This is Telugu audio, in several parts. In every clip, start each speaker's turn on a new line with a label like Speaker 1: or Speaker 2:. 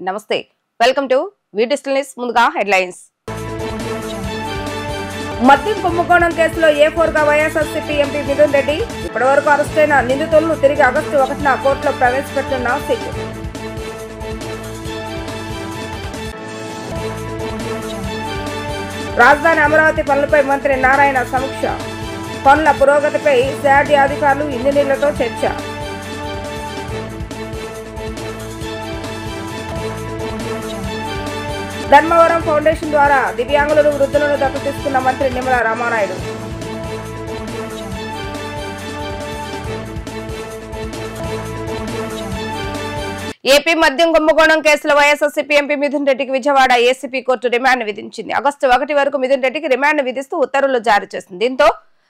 Speaker 1: నమస్తే వెల్కమ్ టు వీడియోస్టల్ న్యూస్ ముందుగా హెడ్లైన్స్ మద్యం కుంభకోణం కేసులో A4 గా వైఎస్ఆర్సీపీ ఎంపీ మిథున్ రెడ్డి ఇప్పటివరకు అరెస్టైన నిందితులను తిరిగి ఆగస్టు 1న కోర్టులో ప్రవేశపెట్టనున్న సిట్ రాజధాని అమరావతి పనులపై మంత్రి నారాయణ సమీక్ష పనుల పురోగతిపై సిఆర్డీ అధికారులు ఇంజనీర్లతో చర్చ ధర్మవరం ఫౌండేషన్ ద్వారా దివ్యాంగులను వృద్ధులను దత్తత తీసుకున్న మంత్రి నిమ్మల రామానాయుడు ఏపీ మద్యం కుంభకోణం కేసులో వైఎస్ఆర్సీపీ ఎంపీ మిథున్ రెడ్డికి విజయవాడ ఏసీపీ కోర్టు రిమాండ్ విధించింది. ఆగస్టు 1 వరకు మిథున్ రెడ్డికి రిమాండ్ విధిస్తూ ఉత్తర్వులు జారీ చేసింది. దీంతో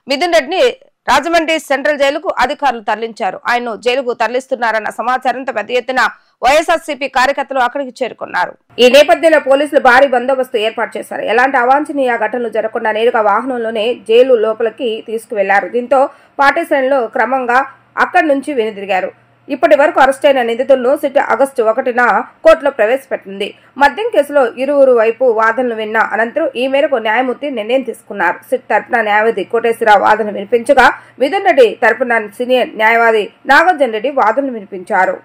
Speaker 1: మిథున్ రెడ్డిని రాజమండ్రి సెంట్రల్ జైలుకు అధికారులు తరలించారు. ఆయన్ను జైలుకు తరలిస్తున్నారన్న సమాచారంతో పెద్ద ఎత్తున వైఎస్ఆర్సీపీ కార్యకర్తలు అక్కడికి చేరుకున్నారు. ఈ నేపథ్యంలో పోలీసులు భారీ బందోబస్తు ఏర్పాటు చేశారు. ఎలాంటి అవాంఛనీయ ఘటనలు జరగకుండా నేరుగా వాహనంలోనే జైలు లోపలికి తీసుకువెళ్లారు. దీంతో పార్టీ శ్రేణులు క్రమంగా అక్కడి నుంచి వెనుదిరిగారు. ఇప్పటి వరకు అరెస్టైన నిందితులను సిట్ ఆగస్టు 1న కోర్టులో ప్రవేశపెట్టింది. మద్యం కేసులో ఇరువురు వైపు వాదనలు విన్న అనంతరం ఈ మేరకు న్యాయమూర్తి నిర్ణయం తీసుకున్నారు. సిట్ తరపున న్యాయవాది కోటేశ్వరరావు వాదనలు వినిపించగా మిథున్ రెడ్డి తరపున సీనియర్ న్యాయవాది నాగార్జున రెడ్డి వాదనలు వినిపించారు.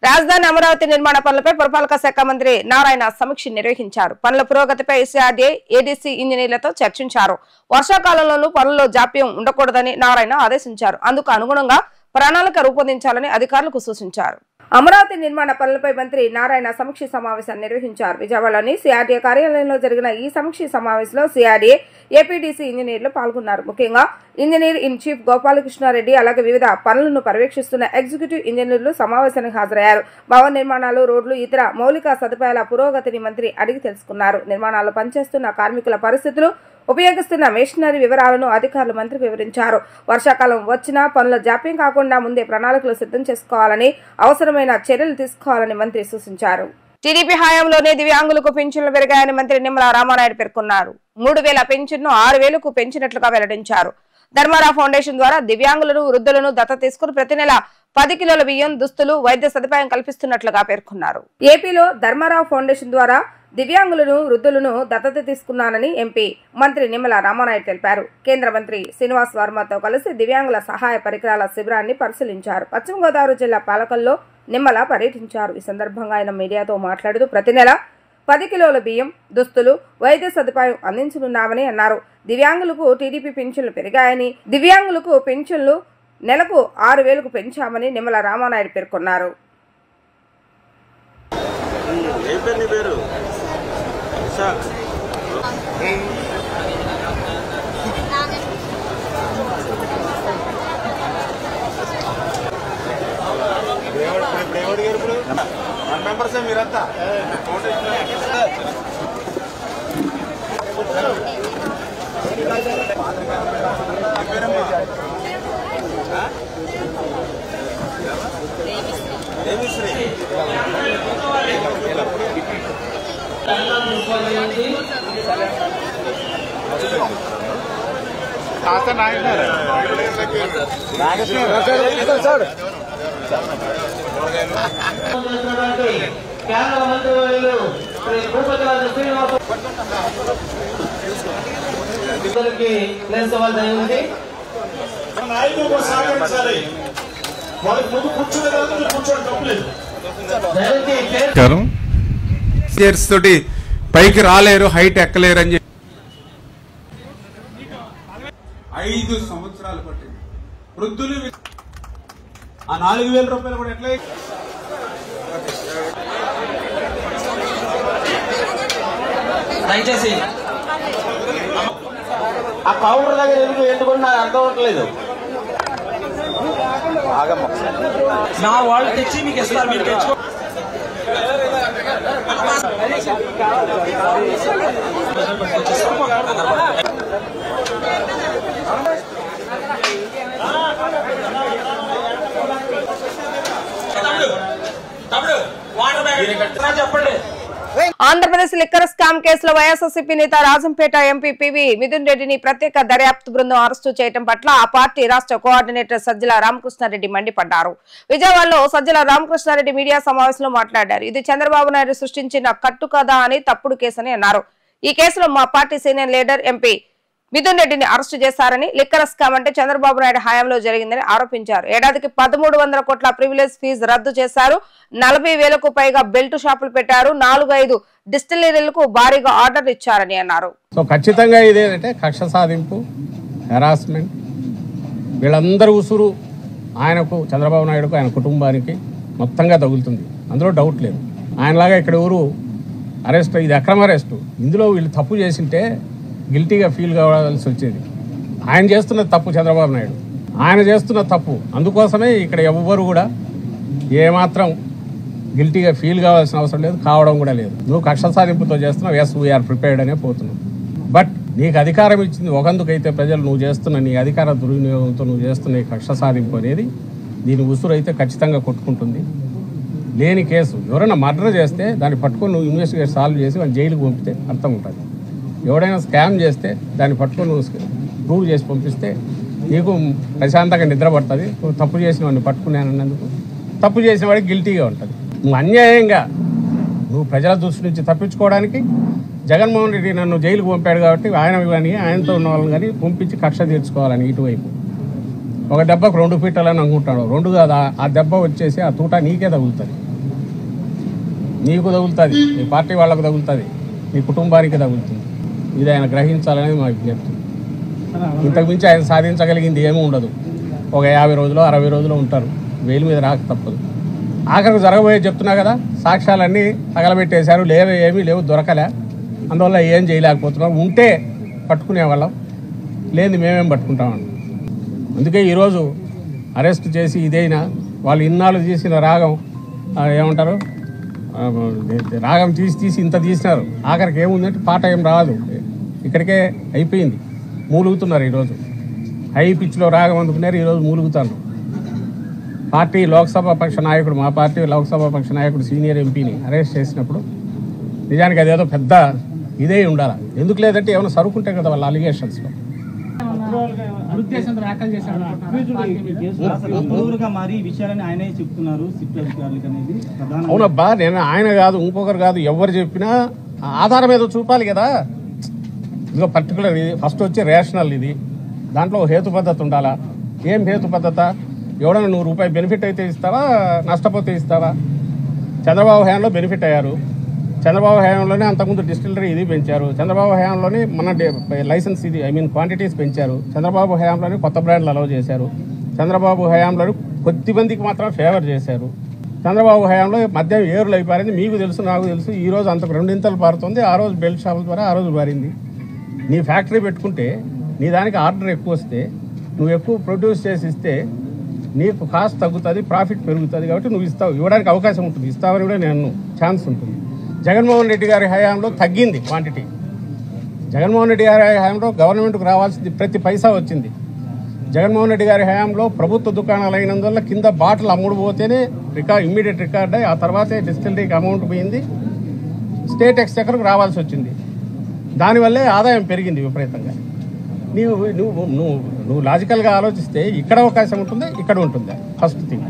Speaker 1: రాజధాని అమరావతి నిర్మాణ పనులపై పురపాలక శాఖ మంత్రి నారాయణ సమీక్ష నిర్వహించారు. పనుల పురోగతిపై సిఆర్డీ ఏడీసీ ఇంజనీర్లతో చర్చించారు. వర్షాకాలంలోనూ పనుల్లో జాప్యం ఉండకూడదని నారాయణ ఆదేశించారు. అందుకు అనుగుణంగా ప్రణాళిక రూపొందించాలని అధికారులకు సూచించారు. అమరావతి నిర్మాణ పనులపై మంత్రి నారాయణ సమీక్ష సమావేశాన్ని నిర్వహించారు. విజయవాడలోని సిఆర్డీ కార్యాలయంలో జరిగిన ఈ సమీక్ష సమావేశంలో సిఆర్డీ ఏపీడీసీ ఇంజనీర్లు పాల్గొన్నారు. ముఖ్యంగా ఇంజనీర్ ఇన్ చీఫ్ గోపాలకృష్ణారెడ్డి అలాగే వివిధ పనులను పర్యవేక్షిస్తున్న ఎగ్జిక్యూటివ్ ఇంజనీర్లు సమావేశానికి హాజరయ్యారు. భవన నిర్మాణాలు, రోడ్లు, ఇతర మౌలిక సదుపాయాల పురోగతిని మంత్రి అడిగి తెలుసుకున్నారు. నిర్మాణాల్లో పనిచేస్తున్న కార్మికుల పరిస్థితులు, ఉపయోగిస్తున్న మెషినరీ వివరాలను అధికారులు మంత్రికి వివరించారు. వర్షాకాలం వచ్చినా పనుల జాప్యం కాకుండా ముందే ప్రణాళికలు సిద్ధం చేసుకోవాలని, అవసరమైన చర్యలు తీసుకోవాలని మంత్రి సూచించారు. టీడీపీ హయాంలోనే దివ్యాంగులకు పింఛన్లు పెరిగాయని మంత్రి నిమ్మల రామానాయుడు పేర్కొన్నారు. 3000 పింఛన్ను 6000కు పెంచినట్లుగా వెల్లడించారు. ధర్మవరం ఫౌండేషన్ ద్వారా దివ్యాంగులను, వృద్ధులను దత్తత తీసుకుని ప్రతి నెల 10 కిలోల బియ్యం, దుస్తులు, వైద్య సదుపాయం కల్పిస్తున్నట్లుగా పేర్కొన్నారు. ఏపీలో ధర్మవరం ఫౌండేషన్ ద్వారా దివ్యాంగులను, వృద్ధులను దత్తత తీసుకున్నానని ఎంపీ మంత్రి నిమ్మల రామానాయుడు తెలిపారు. కేంద్ర మంత్రి శ్రీనివాస్ వర్మతో కలిసి దివ్యాంగుల సహాయ పరికరాల శిబిరాన్ని పరిశీలించారు. పశ్చిమ గోదావరి జిల్లా పాలకొల్లో నిమ్మల పర్యటించారు. ఈ సందర్భంగా ఆయన మీడియాతో మాట్లాడుతూ ప్రతి నెల 10 కిలోల బియ్యం, దుస్తులు, వైద్య సదుపాయం అందించనున్నామని అన్నారు. దివ్యాంగులకు టీడీపీ పింఛన్లు పెరిగాయని, దివ్యాంగులకు పింఛన్లు నెలకు 6000కు పెంచామని నిమ్మల రామానాయుడు పేర్కొన్నారు.
Speaker 2: మీరంతా తోటి పైకి రాలేరు, హైట్ ఎక్కలేరు అని చెప్పి 5 సంవత్సరాలు పట్టింది. వృద్ధులు ఆ 4000 రూపాయలు కూడా ఎట్లా
Speaker 3: దయచేసి ఆ కౌంటర్ దగ్గర ఎందుకు నాకు అర్థం అవ్వట్లేదు. నా వాళ్ళు తెచ్చి మీకు ఇస్తారు, మీరు తెచ్చుకో.
Speaker 1: ఆ ఆంధ్రప్రదేశ్ లిక్కర్ స్కామ్ కేసులో వైఎస్ఆర్సీపీ నేత రాజంపేట ఎంపీ పివి మిథున్ రెడ్డిని ప్రత్యేక దర్యాప్తు బృందం అరెస్టు చేయడం పట్ల ఆ పార్టీ రాష్ట్ర కోఆర్డినేటర్ సజ్జల రామకృష్ణారెడ్డి మండిపడ్డారు. విజయవాడలో సజ్జల రామకృష్ణారెడ్డి మీడియా సమావేశంలో మాట్లాడారు. ఇది చంద్రబాబు నాయుడు సృష్టించిన కట్టుకథ అని, తప్పుడు కేసని అన్నారు. ఈ కేసులో మా party senior leader MP Mithun రెడ్డిని అరెస్టు చేశారని, లిక్కర్ స్కామ్ అంటే చంద్రబాబు నాయుడు హయాంలో జరిగిందని ఆరోపించారు. ఏడాదికి 1300 కోట్ల ప్రివిలేజ్ ఫీజు రద్దు చేశారు. 40,000కు పైగా బెల్ట్ షాపులు పెట్టారు. 4-5 డిస్టిలరీలకు భారీగా ఆర్డర్లు ఇచ్చారని అన్నారు.
Speaker 4: సో ఖచ్చితంగా ఇదేంటంటే కక్ష సాధింపు, హెరాస్మెంట్, వీళ్ళందరూ ఉసురు ఆయనకు, చంద్రబాబు నాయుడుకు, ఆయన కుటుంబానికి మొత్తంగా తగులుతుంది. అందులో డౌట్ లేదు. ఆయనలాగా ఇక్కడ ఎవరు అరెస్ట్, ఇది అక్రమ అరెస్టు. ఇందులో వీళ్ళు తప్పు చేసింటే గిల్టీగా ఫీల్ కావాల్సి వచ్చేది. ఆయన చేస్తున్న తప్పు చంద్రబాబు నాయుడు, ఆయన చేస్తున్న తప్పు. అందుకోసమే ఇక్కడ ఎవ్వరు కూడా ఏమాత్రం గిల్టీగా ఫీల్ కావాల్సిన అవసరం లేదు, కావడం కూడా లేదు. నువ్వు కక్ష సాధింపుతో చేస్తున్నావు, ఎస్ వీఆర్ ప్రిపేర్డ్ అనే పోతున్నావు. బట్ నీకు అధికారం ఇచ్చింది ఒకందుకైతే ప్రజలు, నువ్వు చేస్తున్న నీ అధికార దుర్వినియోగంతో నువ్వు చేస్తున్న ఈ కక్ష సాధింపు అనేది దీని ఉసురు అయితే ఖచ్చితంగా కొట్టుకుంటుంది. లేని కేసు ఎవరైనా మర్డర్ చేస్తే దాన్ని పట్టుకొని నువ్వు ఇన్వెస్టిగేట్ సాల్వ్ చేసి వాళ్ళు జైలుకు పంపితే అర్థం ఉంటుంది. ఎవడైనా స్కామ్ చేస్తే దాన్ని పట్టుకొని నువ్వు ప్రూవ్ చేసి పంపిస్తే నీకు ప్రశాంతంగా నిద్ర పడుతుంది. నువ్వు తప్పు చేసిన వాడిని పట్టుకున్నానన్నందుకు తప్పు చేసిన వాడికి గిల్టీగా ఉంటుంది. నువ్వు అన్యాయంగా నువ్వు ప్రజల దృష్టి నుంచి తప్పించుకోవడానికి జగన్మోహన్ రెడ్డి నన్ను జైలుకు పంపాడు కాబట్టి ఆయన కానీ ఆయనతో ఉన్న వాళ్ళని కానీ పంపించి కక్ష తీర్చుకోవాలని ఇటువైపు ఒక దెబ్బకు 2 పీటలని అనుకుంటాడు. 2 కాదు, ఆ దెబ్బ వచ్చేసి ఆ తూట నీకే తగులుతుంది, నీకు తగులుతుంది, నీ పార్టీ వాళ్ళకు తగులుతుంది, నీ కుటుంబానికి తగులుతుంది. ఇది ఆయన గ్రహించాలనేది మా విజ్ఞప్తి. ఇంతకుమించి ఆయన సాధించగలిగింది ఏమీ ఉండదు. ఒక 50 రోజులు 60 రోజులు ఉంటారు, వేలు మీద రాక తప్పదు. ఆఖరికి జరగబోయే చెప్తున్నా కదా, సాక్ష్యాలన్నీ తగలబెట్టేశారు, ఏమీ లేవు, దొరకలే. అందువల్ల ఏం చేయలేకపోతున్నాం. ఉంటే పట్టుకునేవాళ్ళం, లేని మేమేం పట్టుకుంటామని. అందుకే ఈరోజు అరెస్ట్ చేసి ఇదైనా వాళ్ళు ఇన్నాళ్ళు తీసిన రాగం ఏమంటారు, రాగం తీసి ఇంత తీసినారు. ఆఖరికి ఏముందంటే పాట ఏం రాదు, ఇక్కడికే అయిపోయింది. మూలుగుతున్నారు ఈరోజు. హై పిచ్లో రాగం అందుకున్నారు, ఈరోజు మూలుగుతారు. పార్టీ లోక్సభ పక్ష నాయకుడు, మా పార్టీ లోక్సభ పక్ష నాయకుడు సీనియర్ ఎంపీని అరెస్ట్ చేసినప్పుడు నిజానికి అదేదో పెద్ద ఇదే ఉండాలి. ఎందుకు లేదంటే ఏమైనా సరుకుంటే కదా వాళ్ళ అలిగేషన్స్లో. అవునబ్బా, నేను ఆయన కాదు, ఇంకొకరు కాదు, ఎవరు చెప్పినా ఆధారం ఏదో చూపాలి కదా. ఇదిగో పర్టికులర్ ఇది ఫస్ట్ వచ్చి రేషనల్, ఇది దాంట్లో హేతుబద్ధత ఉండాలా. ఏం హేతుబద్ధత? ఎవడన్నా 100 రూపాయలు బెనిఫిట్ అయితే ఇస్తావా, నష్టపోతే ఇస్తావా? చంద్రబాబు హయాంలో బెనిఫిట్ అయ్యారు. చంద్రబాబు హయాంలోనే అంతకుముందు డిస్టిలరీ ఇది పెంచారు. చంద్రబాబు హయాంలోనే మన లైసెన్స్ ఇది క్వాంటిటీస్ పెంచారు. చంద్రబాబు హయాంలోనే కొత్త బ్రాండ్లు అలౌ చేశారు. చంద్రబాబు హయాంలో కొద్దిమందికి మాత్రం ఫేవర్ చేశారు. చంద్రబాబు హయాంలో మద్యం ఏరులు అయిపోయింది. మీకు తెలుసు, నాకు తెలుసు. ఈ రోజు అంతకు 2 ఇంతలు పారుతుంది. ఆ రోజు బెల్ట్ షాపుల ద్వారా ఆ రోజు పారింది. నీ ఫ్యాక్టరీ పెట్టుకుంటే నీ దానికి ఆర్డర్ ఎక్కువ వస్తే, నువ్వు ఎక్కువ ప్రొడ్యూస్ చేసి ఇస్తే నీకు కాస్ట్ తగ్గుతుంది, ప్రాఫిట్ పెరుగుతుంది. కాబట్టి నువ్వు ఇస్తావు, ఇవ్వడానికి అవకాశం ఉంటుంది, ఇస్తావని కూడా నేను ఛాన్స్ ఉంటుంది. జగన్మోహన్ రెడ్డి గారి హయాంలో తగ్గింది క్వాంటిటీ. జగన్మోహన్ రెడ్డి గారి హయాంలో గవర్నమెంట్కు రావాల్సింది ప్రతి పైసా వచ్చింది. జగన్మోహన్ రెడ్డి గారి హయాంలో ప్రభుత్వ దుకాణాలు అయినందువల్ల కింద బాటిల్ అమ్ముడు పోతేనే ఇమ్మీడియట్ రికార్డ్ అయ్యి ఆ తర్వాతే డిస్టిలరీకి అమౌంట్ పోయింది, స్టేట్ ఎక్స్చెక్కర్కు రావాల్సి వచ్చింది. దానివల్లే ఆదాయం పెరిగింది విపరీతంగా. నువ్వు లాజికల్గా ఆలోచిస్తే ఇక్కడ అవకాశం ఉంటుంది, ఇక్కడ ఉంటుంది. ఫస్ట్ థింగ్,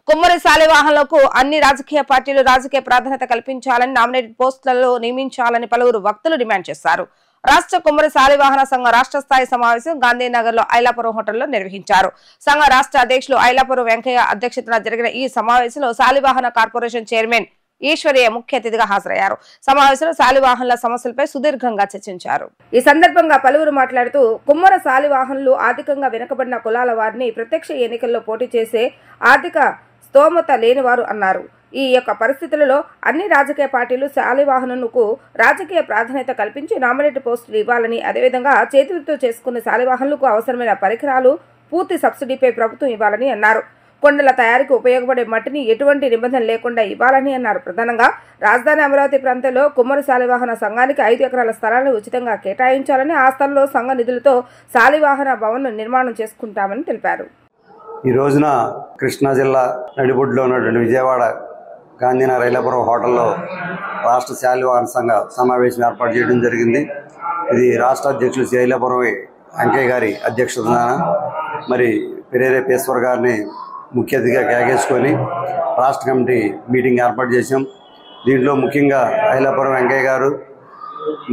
Speaker 1: కుమ్మరి శాలివాహనులకు అన్ని రాజకీయ పార్టీలు రాజకీయ ప్రాధాన్యత కల్పించాలని, నామినేటెడ్ పోస్టులలో నియమించాలని పలువురు వక్తలు డిమాండ్ చేశారు. రాష్ట్ర కుమ్మరి శాలివాహన సంఘ రాష్ట్ర స్థాయి సమావేశం గాంధీనగర్ లో ఐలాపురం హోటల్లో నిర్వహించారు. సంఘ రాష్ట్ర అధ్యక్షులు ఐలాపురం వెంకయ్య అధ్యక్షతన జరిగిన ఈ సమావేశంలో శాలివాహన కార్పొరేషన్ చైర్మన్ ఈశ్వరీయ ముఖ్య అతిథిగా హాజరయ్యారు. సమావేశంలో శాలివాహనుల సమస్యలపై సుదీర్ఘంగా చర్చించారు. ఈ సందర్భంగా పలువురు మాట్లాడుతూ, కుమ్మర శాలివాహనులు ఆర్థికంగా వెనుకబడిన కులాల వారిని ప్రత్యక్ష ఎన్నికల్లో పోటీ చేసే ఆర్థిక స్తోమత లేనివారు అన్నారు. ఈ యొక్క పరిస్థితులలో అన్ని రాజకీయ పార్టీలు శాలివాహనులకు రాజకీయ ప్రాధాన్యత కల్పించి నామినేటెడ్ పోస్టులు ఇవ్వాలని, అదేవిధంగా చేతివృత్తులు చేసుకున్న శాలివాహనులకు అవసరమైన పరికరాలు పూర్తి సబ్సిడీపై ప్రభుత్వం ఇవ్వాలని అన్నారు. కొండల తయారీకి ఉపయోగపడే మట్టిని ఎటువంటి నిబంధన లేకుండా ఇవ్వాలని అన్నారు. ప్రధానంగా రాజధాని అమరావతి ప్రాంతంలో కుమ్మరి శాలివాహన సంఘానికి 5 ఎకరాల స్థలాన్ని ఉచితంగా కేటాయించాలని, ఆ స్థలంలో సంఘ నిధులతో శాలివాహన భవన్ నిర్మాణం చేసుకుంటామని తెలిపారు.
Speaker 5: ఈ రోజున కృష్ణా జిల్లా నడిబొడ్డులో ఉన్నటువంటి విజయవాడ గాంధీనగర్ ఐలాపురం హోటల్లో రాష్ట్ర శాలివాహన సంఘ సమావేశం ఏర్పాటు చేయడం జరిగింది. ఇది రాష్ట్ర అధ్యక్షులు శ్రీ ఐలాపురం వెంకయ్య గారి అధ్యక్షతన మరి పెరేరేపేశ్వర్ గారిని ముఖ్య అతిథిగా కేకేసుకొని రాష్ట్ర కమిటీ మీటింగ్ ఏర్పాటు చేశాం. దీంట్లో ముఖ్యంగా ఐలాపురం వెంకయ్య గారు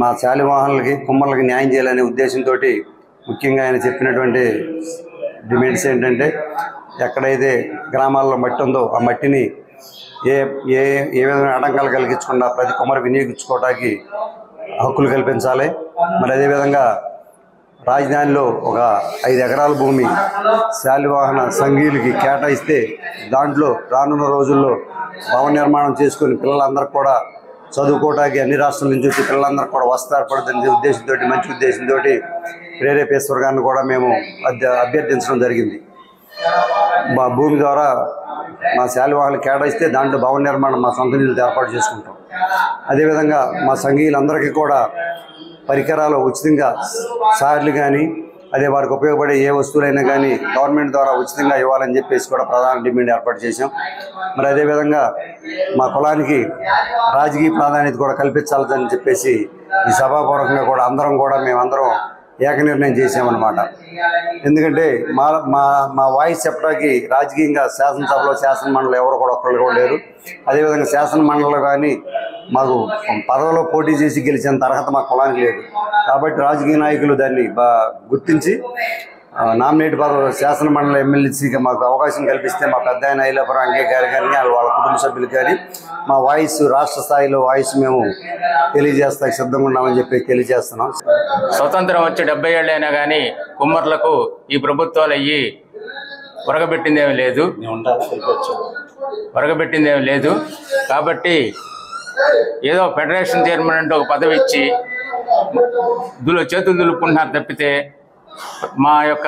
Speaker 5: మా శాలివాహనులకి కుమ్మర్లకి న్యాయం చేయాలనే ఉద్దేశంతో ముఖ్యంగా ఆయన చెప్పినటువంటి డిమాండ్స్ ఏంటంటే ఎక్కడైతే గ్రామాల్లో మట్టి ఉందో ఆ మట్టిని ఏ ఏ ఏ విధమైన ఆటంకాలు కలిగించకుండా ప్రతి కుమ్మరి వినియోగించుకోవడానికి హక్కులు కల్పించాలి. మరి అదేవిధంగా రాజధానిలో ఒక 5 ఎకరాల భూమి శాలివాహన సంఘీయులకి కేటాయిస్తే దాంట్లో రానున్న రోజుల్లో భవన నిర్మాణం చేసుకుని పిల్లలందరికీ కూడా చదువుకోవడానికి అన్ని రాష్ట్రాల నుంచి వచ్చి పిల్లలందరూ కూడా వసతి ఏర్పడుతున్న ఉద్దేశంతో మంచి ఉద్దేశంతో ప్రేరేపేశ్వర్ గారిని కూడా మేము అభ్యర్థించడం జరిగింది. మా భూమి ద్వారా మా శాలివాహనలు కేటాయిస్తే దాంట్లో భవన నిర్మాణం మా సొంత నిధులతో ఏర్పాటు చేసుకుంటాం. అదేవిధంగా మా సంఘీయులందరికీ కూడా పరికరాలు ఉచితంగా సార్లు కానీ అదే వారికి ఉపయోగపడే ఏ వస్తువులైనా కానీ గవర్నమెంట్ ద్వారా ఉచితంగా ఇవ్వాలని చెప్పేసి కూడా ప్రధాన డిమాండ్ ఏర్పాటు చేశాం. మరి అదేవిధంగా మా కులానికి రాజకీయ ప్రాధాన్యత కూడా కల్పించాలని చెప్పేసి ఈ సభాపూర్వకంగా కూడా మేమందరం ఏకనిర్ణయం చేసామన్నమాట. ఎందుకంటే మా మా మా వాయిస్ చెప్పడానికి రాజకీయంగా శాసనసభలో శాసన మండలి ఎవరు కూడా ఒక్కళ్ళు కూడా లేరు. అదేవిధంగా శాసన మండలిలో కానీ మాకు పదవిలో పోటీ చేసి గెలిచేంత అర్హత మా కులానికి లేదు. కాబట్టి రాజకీయ నాయకులు దాన్ని గుర్తించి నామినేట్ పదవి శాసన మండలి ఎమ్మెల్యేసీగా మాకు అవకాశం కల్పిస్తే మా పెద్ద ఆయన ఐలాపురం వెంకయ్య గారు కానీ వాళ్ళ కుటుంబ సభ్యులు కానీ మా వాయిస్ రాష్ట్ర స్థాయిలో వాయిస్ మేము తెలియజేస్తానికి సిద్ధంగా ఉన్నామని చెప్పి తెలియజేస్తున్నాం.
Speaker 6: స్వతంత్రం వచ్చి 70 ఏళ్ళైనా కానీ కుమ్మర్లకు ఈ ప్రభుత్వాలు అయ్యి ఒరగబెట్టిందేమీ లేదు. కాబట్టి ఏదో ఫెడరేషన్ చైర్మన్ అంటే ఒక పదవి ఇచ్చి చేతులు దులుపుకుంటున్నారు తప్పితే మా యొక్క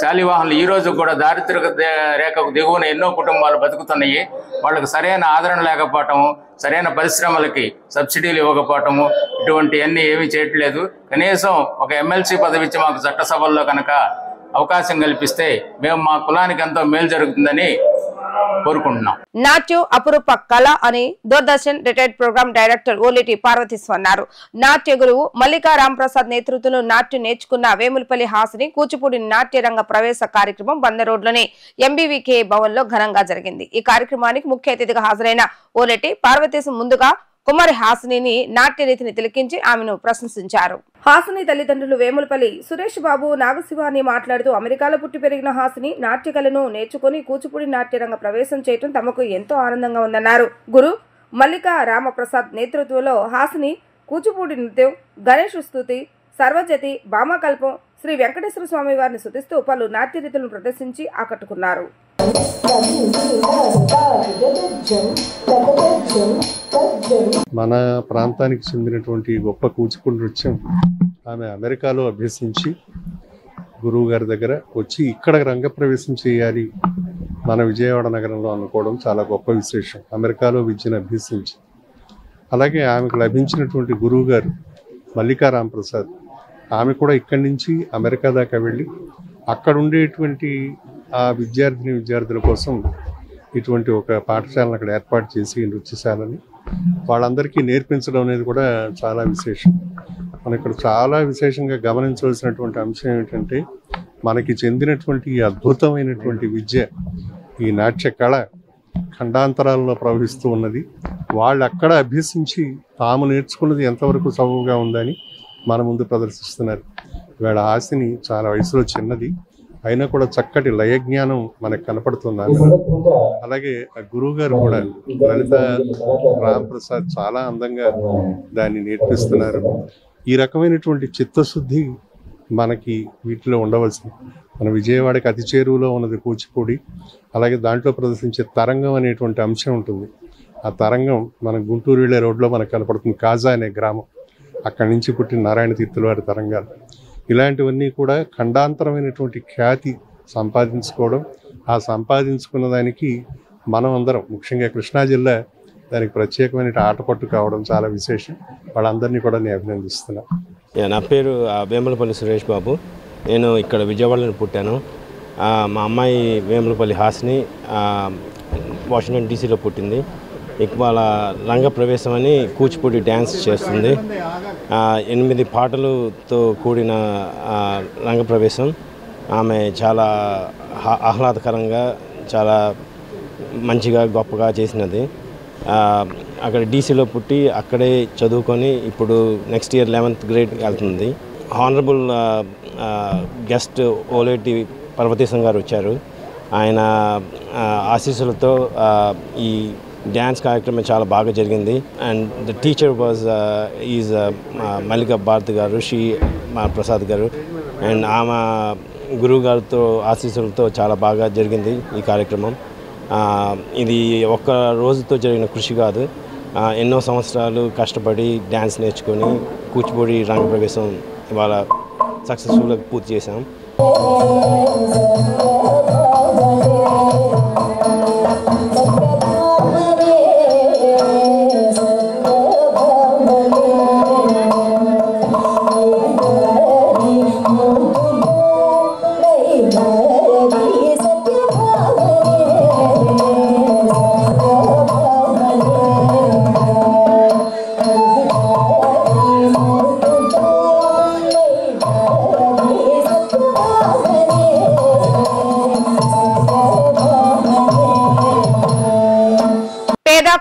Speaker 6: శాలివాహనులు ఈరోజు కూడా దారిద్ర్య రేఖకు దిగువన ఎన్నో కుటుంబాలు బతుకుతున్నాయి. వాళ్ళకి సరైన ఆదరణ లేకపోవటము, సరైన పరిశ్రమలకి సబ్సిడీలు ఇవ్వకపోవటము, ఇటువంటివన్నీ ఏమీ చేయట్లేదు. కనీసం ఒక ఎమ్మెల్సీ పదవి ఇచ్చి మాకు చట్టసభల్లో కనుక అవకాశం కల్పిస్తే మేము మా కులానికి ఎంతో మేలు జరుగుతుందని కోరుకుంటున్నాం.
Speaker 1: నాట్యం అపురూప కళ అని Doordarshan retired program director Oleti Parvateeswar అన్నారు. నాట్య గురువు మల్లికా రాంప్రసాద్ నేతృత్వంలో నాట్యం నేర్చుకున్న వేములపల్లి హాసిని కూచిపూడి నాట్య రంగ ప్రవేశ కార్యక్రమం బంద రోడ్లోని ఎంబీవీకే భవన్ లో ఘనంగా జరిగింది. ఈ కార్యక్రమానికి ముఖ్య అతిథిగా హాజరైన ఓలేటి పార్వతీశ్వర్ ముందుగా కుమారి హాసిని నాట్య రీతిని తిలకించి ఆమెను ప్రశంసించారు. హాసిని తల్లిదండ్రులు వేములపల్లి సురేష్ బాబు నాగశివాని మాట్లాడుతూ అమెరికాలో పుట్టి పెరిగిన హాసిని నాట్య కళను నేర్చుకుని కూచిపూడి నాట్య రంగ ప్రవేశం చేయడం తమకు ఎంతో ఆనందంగా ఉందన్నారు. గురు మల్లికా రామప్రసాద్ నేతృత్వంలో హాసిని కూచిపూడి నృత్యం, గణేష్ స్తుతి, సర్వజతి, భామకల్పం, శ్రీ వెంకటేశ్వర స్వామి వారిని స్తుతిస్తూ పలు నాట్య రీతులను ప్రదర్శించి ఆకట్టుకున్నారు.
Speaker 7: మన ప్రాంతానికి చెందినటువంటి గొప్ప కూచిపూడి నృత్యం ఆమె అమెరికాలో అభ్యసించి గురువు గారి దగ్గర వచ్చి ఇక్కడ రంగప్రవేశం చేయాలి మన విజయవాడ నగరంలో అనుకోవడం చాలా గొప్ప విశేషం. అమెరికాలో విద్యను అభ్యసించి అలాగే ఆమెకు లభించినటువంటి గురువు గారు మల్లికా రాంప్రసాద్, ఆమె కూడా ఇక్కడి నుంచి అమెరికా దాకా వెళ్ళి అక్కడ ఉండేటువంటి ఆ విద్యార్థుల కోసం ఇటువంటి ఒక పాఠశాలను అక్కడ ఏర్పాటు చేసి నృత్యశాలని వాళ్ళందరికీ నేర్పించడం అనేది కూడా చాలా విశేషం. మనం ఇక్కడ చాలా విశేషంగా గమనించవలసినటువంటి అంశం ఏమిటంటే మనకి చెందినటువంటి ఈ అద్భుతమైనటువంటి విద్య, ఈ నాట్య కళ ఖండాంతరాల్లో ప్రవహిస్తూ ఉన్నది. వాళ్ళు అక్కడ అభ్యసించి తాము నేర్చుకున్నది ఎంతవరకు సబబుగా ఉందని మన ముందు ప్రదర్శిస్తున్నారు. వీళ్ళ హాసిని చాలా వయసులో చిన్నది అయినా కూడా చక్కటి లయజ్ఞానం మనకు కనపడుతున్నారు. అలాగే గురువు గారు కూడా లలిత రాంప్రసాద్ చాలా అందంగా దాన్ని నేర్పిస్తున్నారు. ఈ రకమైనటువంటి చిత్తశుద్ధి మనకి వీటిలో ఉండవలసింది. మన విజయవాడకి అతి చేరువలో ఉన్నది కూచిపూడి, అలాగే దాంట్లో ప్రదర్శించే తరంగం అనేటువంటి అంశం ఉంటుంది. ఆ తరంగం మన గుంటూరు వెళ్ళే రోడ్లో మనకు కనపడుతుంది. కాజా అనే గ్రామం, అక్కడి నుంచి పుట్టిన నారాయణ తీర్థుల వారి తరంగాలు. ఇలాంటివన్నీ కూడా ఖండాంతరమైనటువంటి ఖ్యాతి సంపాదించుకోవడం, ఆ సంపాదించుకున్న దానికి మనం అందరం ముఖ్యంగా కృష్ణా జిల్లా దానికి ప్రత్యేకమైన ఆటపట్టు కావడం చాలా విశేషం. వాళ్ళందరినీ కూడా నేను అభినందిస్తున్నాను.
Speaker 8: నా పేరు వేములపల్లి సురేష్ బాబు. నేను ఇక్కడ విజయవాడలో పుట్టాను. మా అమ్మాయి వేములపల్లి హాసిని వాషింగ్టన్ డీసీలో పుట్టింది. ఇవాళ రంగ ప్రవేశం అని కూచిపూడి డ్యాన్స్ చేస్తుంది. 8 పాటలతో కూడిన రంగ ప్రవేశం. ఆమె చాలా ఆహ్లాదకరంగా చాలా మంచిగా గొప్పగా చేసినది. అక్కడ డీసీలో పుట్టి అక్కడే చదువుకొని ఇప్పుడు నెక్స్ట్ ఇయర్ 11th గ్రేడ్కి వెళ్తుంది. హానరబుల్ గెస్ట్ ఓలేటి పర్వతీశం గారు వచ్చారు. ఆయన ఆశీస్సులతో ఈ డ్యాన్స్ కార్యక్రమం చాలా బాగా జరిగింది. And the teacher was is Mallika Bharathi గారు, ప్రసాద్ గారు. అండ్ ఆమె గురువు గారితో ఆశీస్సులతో చాలా బాగా జరిగింది ఈ కార్యక్రమం. ఇది ఒక్క రోజుతో జరిగిన కృషి కాదు. ఎన్నో సంవత్సరాలు కష్టపడి డ్యాన్స్ నేర్చుకొని కూచిపూడి రంగ ప్రవేశం ఇవాళ సక్సెస్ఫుల్గా పూర్తి చేశాం.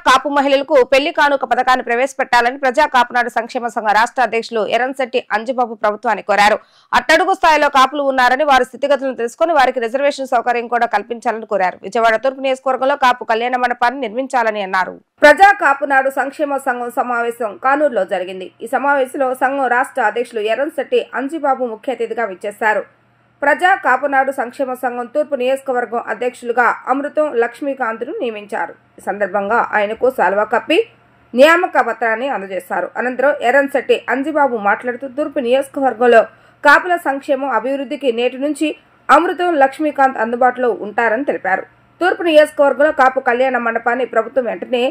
Speaker 1: కాపు మహిళలకు పెళ్లి కానుక పథకాన్ని ప్రవేశపెట్టాలని ప్రజా కాపునాడు సంక్షేమ సంఘ రాష్ట్ర అధ్యక్షులు ఎర్రంశెట్టి అంజిబాబు ప్రభుత్వాన్ని కోరారు. అట్టడుగు స్థాయిలో కాపులు ఉన్నారని వారి స్థితిగతులను తెలుసుకుని వారికి రిజర్వేషన్ సౌకర్యం కూడా కల్పించాలని కోరారు. విజయవాడ తూర్పు నియోజకవర్గంలో కాపు కళ్యాణ మండపాన్ని నిర్మించాలని అన్నారు. ప్రజా కాపునాడు సంక్షేమ సంఘం సమావేశం కానూరులో జరిగింది. ఈ సమావేశంలో సంఘం రాష్ట్ర అధ్యక్షులు ఎర్రంశెట్టి అంజిబాబు ముఖ్య అతిథిగా విచ్చేశారు. ప్రజా కాపునాడు సంక్షేమ సంఘం తూర్పు నియోజకవర్గం అధ్యక్షులుగా అమృతం లక్ష్మీకాంత్ను నియమించారు. ఈ సందర్భంగా ఆయనకు సాల్వా కప్పి నియామక పత్రాన్ని అందజేశారు. అనంతరం ఎర్రంశెట్టి అంజిబాబు మాట్లాడుతూ తూర్పు నియోజకవర్గంలో కాపుల సంక్షేమం అభివృద్ధికి నేటి నుంచి అమృతం లక్ష్మీకాంత్ అందుబాటులో ఉంటారని తెలిపారు. తూర్పు నియోజకవర్గంలో కాపు కళ్యాణ మండపాన్ని ప్రభుత్వం వెంటనే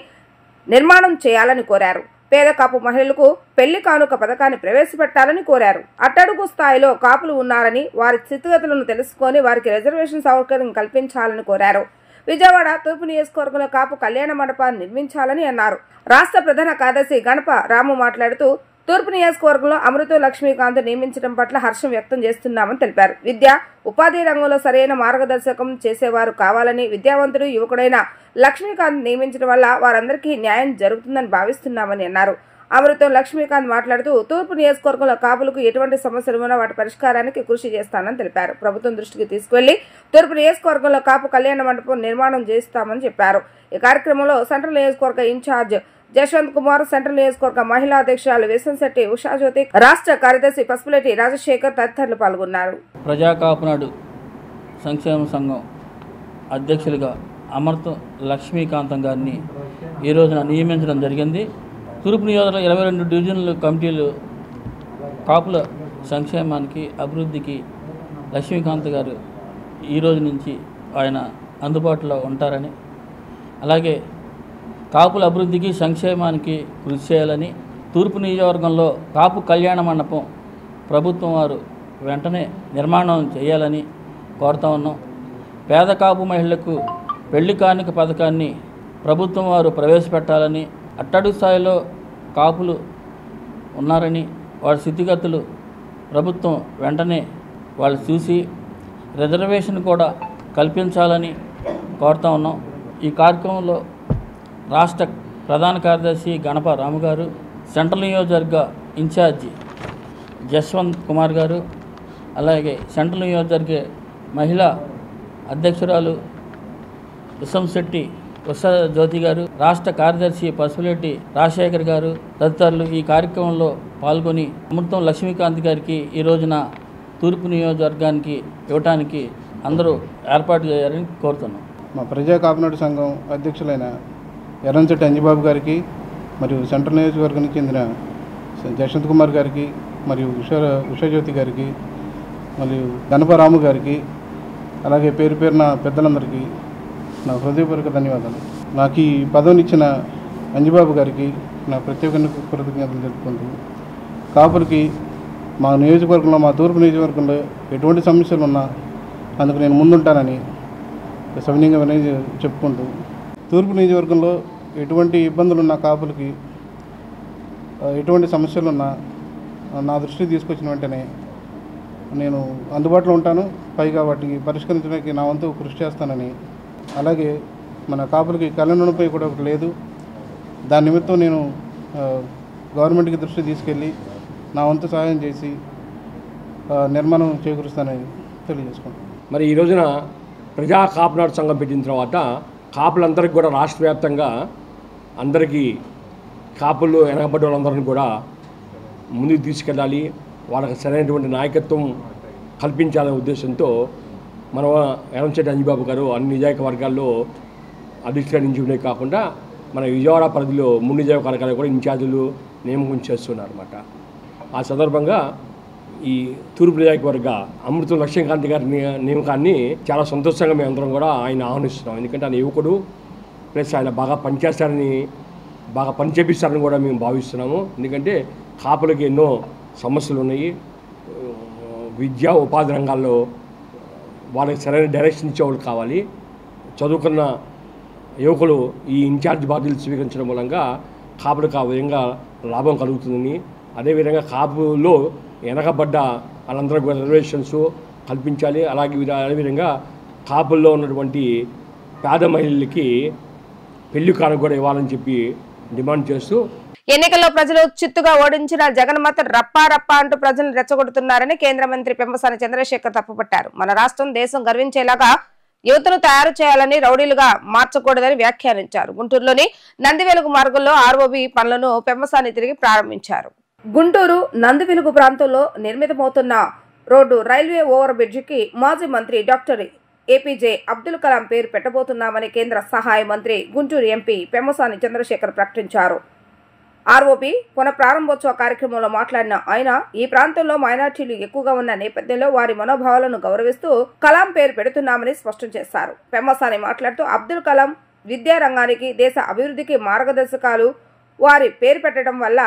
Speaker 1: నిర్మాణం చేయాలని కోరారు. పేద కాపు మహిళలకు పెళ్లి కానుక పథకాన్ని ప్రవేశపెట్టాలని కోరారు. అట్టడుగు స్థాయిలో కాపులు ఉన్నారని వారి స్థితిగతులను తెలుసుకొని వారికి రిజర్వేషన్ సౌకర్యం కల్పించాలని కోరారు. విజయవాడ తూర్పు నియోజకవర్గంలో కాపు కళ్యాణ మండపాన్ని నిర్మించాలని అన్నారు. రాష్ట్ర ప్రధాన కార్యదర్శి గణప రాము మాట్లాడుతూ తూర్పు నియోజకవర్గంలో అమృత లక్ష్మీకాంత్ నియమించడం పట్ల హర్షం వ్యక్తం చేస్తున్నామని తెలిపారు. విద్య ఉపాధి రంగంలో సరైన మార్గదర్శకం చేసేవారు కావాలని, విద్యావంతుడు యువకుడైన లక్ష్మీకాంత్ నియమించడం వల్ల వారందరికీ న్యాయం జరుగుతుందని భావిస్తున్నామని అన్నారు. అమృతం లక్ష్మీకాంత్ మాట్లాడుతూ తూర్పు నియోజకవర్గంలో కాపులకు ఎటువంటి సమస్యలు ఉన్నా వాటి పరిష్కారానికి కృషి చేస్తానని తెలిపారు. ప్రభుత్వం దృష్టికి తీసుకువెళ్లి తూర్పు నియోజకవర్గంలో కాపు కళ్యాణ మండపం నిర్మాణం చేస్తామని చెప్పారు. ఈ కార్యక్రమంలో సెంట్రల్ నియోజకవర్గ ఇన్ఛార్జ్ జశ్వంత్ కుమార్, సెంట్రల్ నియోజకవర్గ మహిళా అధ్యక్షురాలు వేసంశెట్టి ఉషాజ్యోతి, రాష్ట్ర కార్యదర్శి పసుపులేటి రాజశేఖర్ తదితరులు పాల్గొన్నారు.
Speaker 9: ప్రజా కాపునాడు సంక్షేమ సంఘం అధ్యక్షులుగా అమృతం లక్ష్మీకాంతం గారిని ఈ రోజున నియమించడం జరిగింది. తూర్పు నియోజకవర్గంలో 22 డివిజనల్ కమిటీలు కాపుల సంక్షేమానికి అభివృద్ధికి లక్ష్మీకాంత్ గారు ఈ రోజు నుంచి ఆయన అందుబాటులో ఉంటారని, అలాగే కాపుల అభివృద్ధికి సంక్షేమానికి కృషి చేయాలని, తూర్పు నియోజకవర్గంలో కాపు కళ్యాణ మండపం ప్రభుత్వం వారు వెంటనే నిర్మాణం చేయాలని కోరుతా ఉన్నాం. పేద కాపు మహిళలకు పెళ్లి కానుక పథకాన్ని ప్రభుత్వం వారు ప్రవేశపెట్టాలని, అట్టడుగు స్థాయిలో కాపులు ఉన్నారని వారి స్థితిగతులు ప్రభుత్వం వెంటనే వాళ్ళు చూసి రిజర్వేషన్ కూడా కల్పించాలని కోరుతా ఉన్నాం. ఈ కార్యక్రమంలో రాష్ట్ర ప్రధాన కార్యదర్శి గణప రాము గారు, సెంట్రల్ నియోజకవర్గ ఇన్ఛార్జి జశ్వంత్ కుమార్ గారు, అలాగే సెంట్రల్ నియోజకవర్గ మహిళా అధ్యక్షురాలు విశ్వంశెట్టి ఉషాజ్యోతి గారు, రాష్ట్ర కార్యదర్శి పసుపులేటి రాజశేఖర్ గారు తదితరులు ఈ కార్యక్రమంలో పాల్గొని అమృతం లక్ష్మీకాంత్ గారికి ఈ రోజున తూర్పు నియోజకవర్గానికి ఇవ్వటానికి అందరూ ఏర్పాటు చేయాలని కోరుతున్నాం.
Speaker 10: మా ప్రజా కాపునాడు సంఘం అధ్యక్షులైన ఎర్రంశెట్టి అంజిబాబు గారికి, మరియు సెంట్రల్ నియోజకవర్గానికి చెందిన జశ్వంత్ కుమార్ గారికి, మరియు ఉషాజ్యోతి గారికి, మరియు గణపరాము గారికి, అలాగే పేరు పేరున పెద్దలందరికీ నా హృదయపూర్వక ధన్యవాదాలు. నాకు ఈ పదవినిచ్చిన అంజిబాబు గారికి నా ప్రత్యేక కృతజ్ఞతలు తెలుపుకుంటూ, కాపులకి మా నియోజకవర్గంలో, మా తూర్పు నియోజకవర్గంలో ఎటువంటి సమస్యలు ఉన్నా అందుకు నేను ముందుంటానని సవినీయంగా చెప్పుకుంటూ, తూర్పు నియోజకవర్గంలో ఎటువంటి ఇబ్బందులున్నా కాపులకి ఎటువంటి సమస్యలున్నా నా దృష్టికి తీసుకొచ్చిన వెంటనే నేను అందుబాటులో ఉంటాను. పైగా వాటిని పరిష్కరించడానికి నా వంతు కృషి చేస్తానని, అలాగే మన కాపులకి కళ్యాణపై కూడా ఒకటి లేదు, దాని నిమిత్తం నేను గవర్నమెంట్కి దృష్టి తీసుకెళ్ళి నా వంతు సహాయం చేసి నిర్మాణం చేకూరుస్తానని తెలియజేసుకుంటాను.
Speaker 11: మరి ఈ రోజున ప్రజా కాపునాడు సంఘం పెట్టిన తర్వాత కాపులందరికీ కూడా రాష్ట్ర వ్యాప్తంగా అందరికీ కాపులు వెనకబడ్డ వాళ్ళందరినీ కూడా ముందుకు తీసుకెళ్ళాలి, వాళ్ళకి సరైనటువంటి నాయకత్వం కల్పించాలనే ఉద్దేశంతో మన ఎరంశెట్టి అంజిబాబు గారు అన్ని నియోజకవర్గాల్లో అధ్యక్షులుగా నియమించడమే కాకుండా మన విజయవాడ పరిధిలో 3 నియోజకవర్గాలు కూడా ఇన్ఛార్జీలు నియామకం చేస్తున్నారన్నమాట. ఆ సందర్భంగా ఈ తూర్పు నియోజకవర్గ అమృతం లక్ష్మీకాంత్ గారి నియామకాన్ని చాలా సంతోషంగా మేమందరం కూడా ఆయన ఆహ్వానిస్తున్నాం. ఎందుకంటే ఆయన యువకుడు, ప్లస్ ఆయన బాగా పనిచేస్తారని, బాగా పని చేపిస్తారని కూడా మేము భావిస్తున్నాము. ఎందుకంటే కాపులకి ఎన్నో సమస్యలు ఉన్నాయి. విద్యా ఉపాధి రంగాల్లో వాళ్ళకి సరైన డైరెక్షన్ ఇచ్చేవాళ్ళు కావాలి. చదువుకున్న యువకులు ఈ ఇన్ఛార్జ్ బాధ్యతలు స్వీకరించడం మూలంగా కాపులకు ఆ విధంగా లాభం కలుగుతుందని, అదేవిధంగా కాపులో వెనకబడ్డ వాళ్ళందరూ కూడా రిజర్వేషన్స్ కల్పించాలి. అదేవిధంగా కాపుల్లో ఉన్నటువంటి పేద మహిళలకి పెళ్లి కానుక కూడా ఇవ్వాలని చెప్పి డిమాండ్ చేస్తూ,
Speaker 1: ఎన్నికల్లో ప్రజలు చిత్తుగా ఓడించిన జగన్ మాత్రం రప్పా రప్పా అంటూ ప్రజలను రెచ్చగొడుతున్నారని కేంద్ర మంత్రి పెమ్మసాని చంద్రశేఖర్ తప్పుపట్టారు. మన రాష్ట్రం దేశం గర్వించేలాగా యువతను తయారు చేయాలని, రౌడీలుగా మార్చకూడదని వ్యాఖ్యానించారు. గుంటూరులోని నందివెలుగు మార్గంలో ఆర్ఓబి పనులను పెమ్మసాని తిరిగి ప్రారంభించారు. గుంటూరు నందివెలుగు ప్రాంతంలో నిర్మితమవుతున్న రోడ్డు రైల్వే ఓవర్ బ్రిడ్జికి మాజీ మంత్రి డాక్టర్ ఏపీజే అబ్దుల్ కలాం పేరు పెట్టబోతున్నామని కేంద్ర సహాయ మంత్రి గుంటూరు ఎంపీ పెమ్మసాని చంద్రశేఖర్ ప్రకటించారు. ఆర్ఓబి పునఃప్రారంభోత్సవ కార్యక్రమంలో మాట్లాడిన ఆయన ఈ ప్రాంతంలో మైనార్టీలు ఎక్కువగా ఉన్న నేపథ్యంలో వారి మనోభావాలను గౌరవిస్తూ కలాం పేరు పెడుతున్నామని స్పష్టం చేశారు. పెమ్మసాని మాట్లాడుతూ అబ్దుల్ కలాం విద్యారంగానికి, దేశ అభివృద్ధికి మార్గదర్శకాలు, వారి పేరు పెట్టడం వల్ల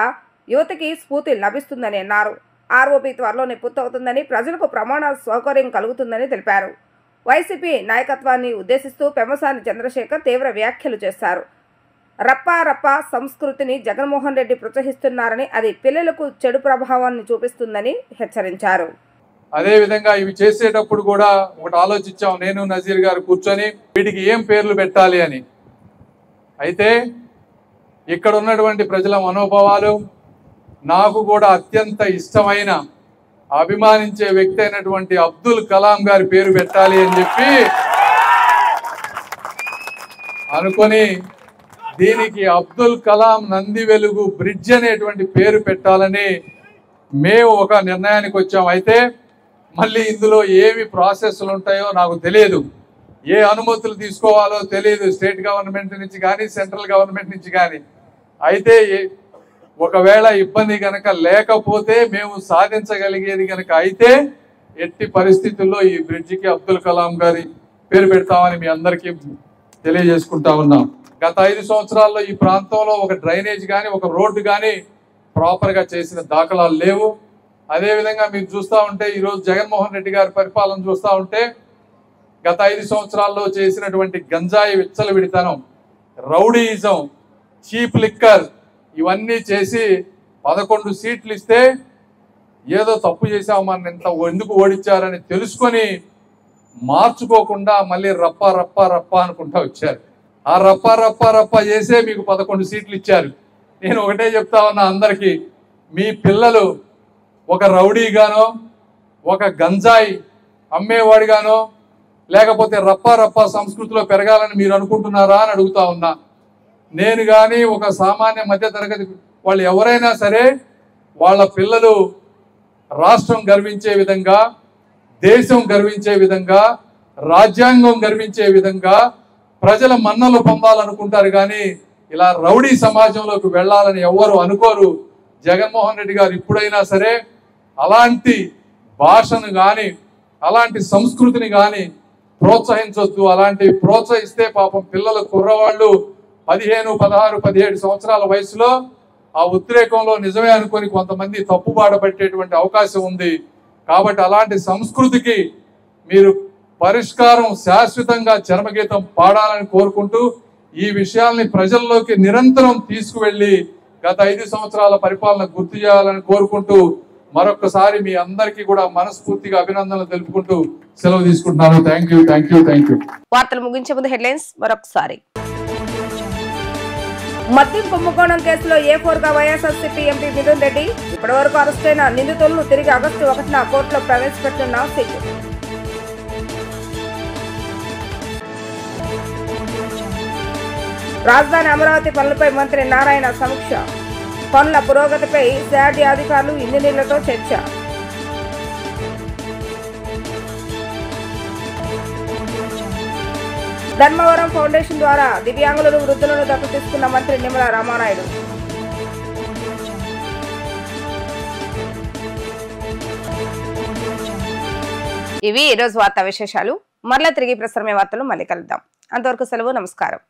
Speaker 1: యువతకి స్ఫూర్తి లభిస్తుందని అన్నారు. ఆర్ఓబి త్వరలోనే పూర్తవుతుందని, ప్రజలకు ప్రమాణ సౌకర్యం కలుగుతుందని తెలిపారు. వైసీపీ నాయకత్వాన్ని ఉద్దేశిస్తూ పెమ్మసాని చంద్రశేఖర్ తీవ్ర వ్యాఖ్యలు చేశారు. రప్పా రప్పా సంస్కృతిని జగన్మోహన్ రెడ్డి ప్రోత్సహిస్తున్నారని, అది పిల్లలకు చెడు ప్రభావాన్ని చూపిస్తుందని హెచ్చరించారు.
Speaker 12: అదేవిధంగా ఇవి చేసేటప్పుడు కూడా ఒకటి ఆలోచించాం, నేను నజీర్ గారు కూర్చొని వీటికి ఏం పేర్లు పెట్టాలి అని. అయితే ఇక్కడ ఉన్నటువంటి ప్రజల మనోభావాలు, నాకు కూడా అత్యంత ఇష్టమైన అభిమానించే వ్యక్తి అయినటువంటి అబ్దుల్ కలాం గారి పేరు పెట్టాలి అని చెప్పి అనుకొని దీనికి అబ్దుల్ కలాం నందివెలుగు బ్రిడ్జ్ అనేటువంటి పేరు పెట్టాలని మేము ఒక నిర్ణయానికి వచ్చాం. అయితే మళ్ళీ ఇందులో ఏమి ప్రాసెస్లు ఉంటాయో నాకు తెలియదు, ఏ అనుమతులు తీసుకోవాలో తెలియదు, స్టేట్ గవర్నమెంట్ నుంచి కానీ సెంట్రల్ గవర్నమెంట్ నుంచి కానీ. అయితే ఒకవేళ ఇబ్బంది కనుక లేకపోతే, మేము సాధించగలిగేది కనుక అయితే ఎట్టి పరిస్థితుల్లో ఈ బ్రిడ్జికి అబ్దుల్ కలాం గారి పేరు పెడతామని మీ అందరికీ తెలియజేసుకుంటా ఉన్నాం. గత 5 సంవత్సరాల్లో ఈ ప్రాంతంలో ఒక డ్రైనేజ్ కానీ, ఒక రోడ్డు కానీ ప్రాపర్గా చేసిన దాఖలాలు లేవు. అదేవిధంగా మీరు చూస్తూ ఉంటే ఈరోజు జగన్మోహన్ రెడ్డి గారి పరిపాలన చూస్తూ ఉంటే గత 5 సంవత్సరాల్లో చేసినటువంటి గంజాయి విచ్చలవిడితనం, రౌడీయిజం, చీప్ లిక్కర్ ఇవన్నీ చేసి 11 సీట్లు ఇస్తే ఏదో తప్పు చేసాము, మన ఇంత ఎందుకు ఓడించారని తెలుసుకొని మార్చుకోకుండా మళ్ళీ రప్పా రప్పా రప్పా అనుకుంటా వచ్చారు. ఆ రప్పా రప్పా రప్పా చేసే మీకు 11 సీట్లు ఇచ్చారు. నేను ఒకటే చెప్తా ఉన్నా అందరికీ, మీ పిల్లలు ఒక రౌడీగానో, ఒక గంజాయి అమ్మేవాడిగానో, లేకపోతే రప్పా రప్పా సంస్కృతిలో పెరగాలని మీరు అనుకుంటున్నారా అని అడుగుతా ఉన్నా. నేను కానీ ఒక సామాన్య మధ్యతరగతి వాళ్ళు ఎవరైనా సరే వాళ్ళ పిల్లలు రాష్ట్రం గర్వించే విధంగా, దేశం గర్వించే విధంగా, రాజ్యాంగం గర్వించే విధంగా ప్రజల మన్నలు పొందాలనుకుంటారు. కానీ ఇలా రౌడీ సమాజంలోకి వెళ్ళాలని ఎవరు అనుకోరు. జగన్మోహన్ రెడ్డి గారు ఇప్పుడైనా సరే అలాంటి భాషను కానీ, అలాంటి సంస్కృతిని కానీ ప్రోత్సహించొద్దు. అలాంటివి ప్రోత్సహిస్తే పాపం పిల్లలు, కుర్రవాళ్ళు 15, 16, 17 సంవత్సరాల వయసులో ఆ ఉద్రేకంలో నిజమే అనుకొని కొంతమంది తప్పుబాట పట్టేటువంటి అవకాశం ఉంది. కాబట్టి అలాంటి సంస్కృతికి మీరు పరిష్కారం శాశ్వతంగా చరమగీతం పాడాలని కోరుకుంటూ ఈ విషయాల్ని ప్రజల్లోకి నిరంతరం తీసుకువెళ్లి గత 5 సంవత్సరాల పరిపాలన గుర్తు చేయాలని కోరుకుంటూ మరొకసారి మీ అందరికీ కూడా మనస్ఫూర్తిగా అభినందనలు తెలుపుకుంటూ సెలవు తీసుకుంటున్నాను. Thank you.
Speaker 1: వార్తలు ముగించే ముందు హెడ్లైన్స్ మరొకసారి. మద్యం కుంభకోణం కేసులో A4 గా వైఎస్ఆర్సీపీ ఎంపీ మిథున్ రెడ్డి. ఇప్పటివరకు అరెస్టైన నిందితులను తిరిగి ఆగస్టు 1న కోర్టులో ప్రవేశపెట్టనున్న సిట్. రాజధాని అమరావతి పనులపై మంత్రి నారాయణ సమీక్ష. పనుల పురోగతిపై శాడ్ అధికారులు ఇంజనీర్లతో చర్చ. ధర్మవరం ఫౌండేషన్ ద్వారా దివ్యాంగులను వృద్ధులను దత్తత తీసుకున్న మంత్రి నిమ్మల రామానాయుడు. ఇవి ఈరోజు వార్తా విశేషాలు. మరలా తిరిగి ప్రసారమే వార్తలు మళ్ళీ కలుద్దాం. అంతవరకు సెలవు. నమస్కారం.